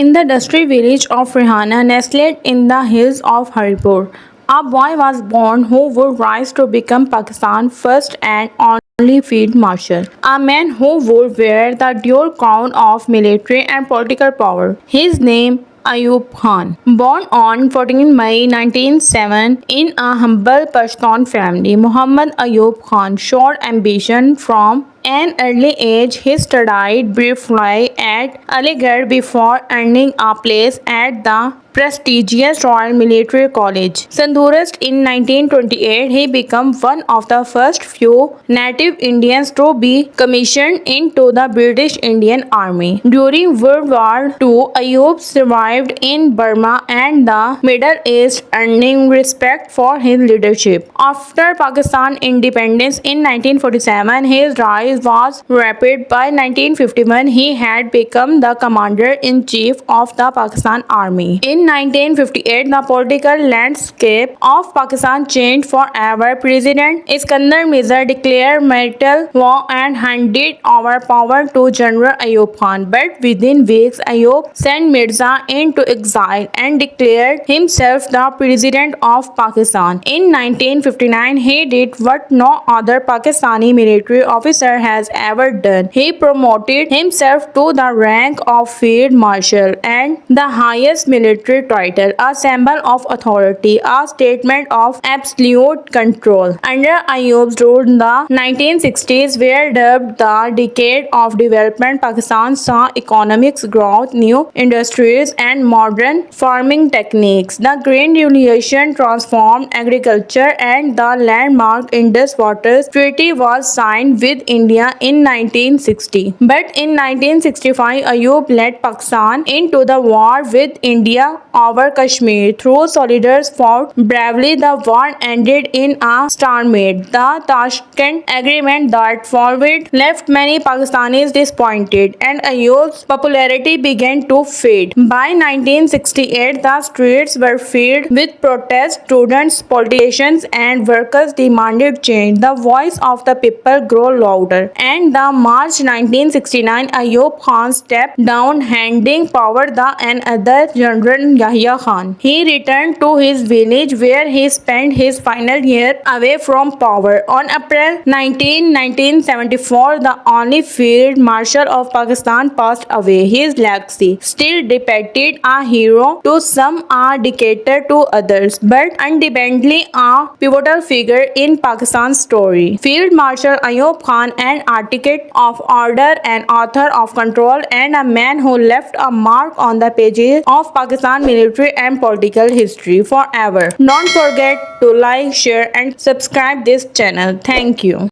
In the dusty village of Rihana, nestled in the hills of Haripur, a boy was born who would rise to become Pakistan's first and only field marshal, a man who would wear the dual crown of military and political power. His name Ayub Khan. Born on 14 May 1907 in a humble Pashtun family, Muhammad Ayub Khan showed ambition from an early age. He studied briefly at Aligarh before earning a place at the prestigious Royal Military College. Sandurst in 1928, he became one of the first few native Indians to be commissioned into the British Indian Army. During World War II, Ayub survived in Burma and the Middle East, earning respect for his leadership. After Pakistan independence in 1947, his rise was rapid. By 1951, he had become the commander-in-chief of the Pakistan Army. In 1958, the political landscape of Pakistan changed forever. President Iskandar Mirza declared martial law and handed over power to General Ayub Khan. But within weeks, Ayub sent Mirza into exile and declared himself the president of Pakistan. In 1959, he did what no other Pakistani military officer has ever done. He promoted himself to the rank of Field Marshal and the highest military title, a symbol of authority, a statement of absolute control. Under Ayub's rule, the 1960s were dubbed the decade of development. Pakistan saw economic growth, new industries, and modern farming techniques. The Green Revolution transformed agriculture, and the landmark Indus Waters Treaty was signed with India in 1960. But in 1965, Ayub led Pakistan into the war with India over Kashmir. Though soldiers fought bravely, the war ended in a stalemate. The Tashkent Agreement that followed left many Pakistanis disappointed, and Ayub's popularity began to fade. By 1968, the streets were filled with protests. Students, politicians, and workers demanded change. The voice of the people grew louder, and the March 1969, Ayub Khan stepped down, handing power to another General Yahya Khan. He returned to his village where he spent his final year away from power. On April 19, 1974, the only field marshal of Pakistan passed away. His legacy still depicted a hero to some, a dictator to others, but undeniably a pivotal figure in Pakistan's story. Field Marshal Ayub Khan, an architect of order, an author of control, and a man who left a mark on the pages of Pakistan military and political history forever. Don't forget to like, share, and subscribe this channel. Thank you.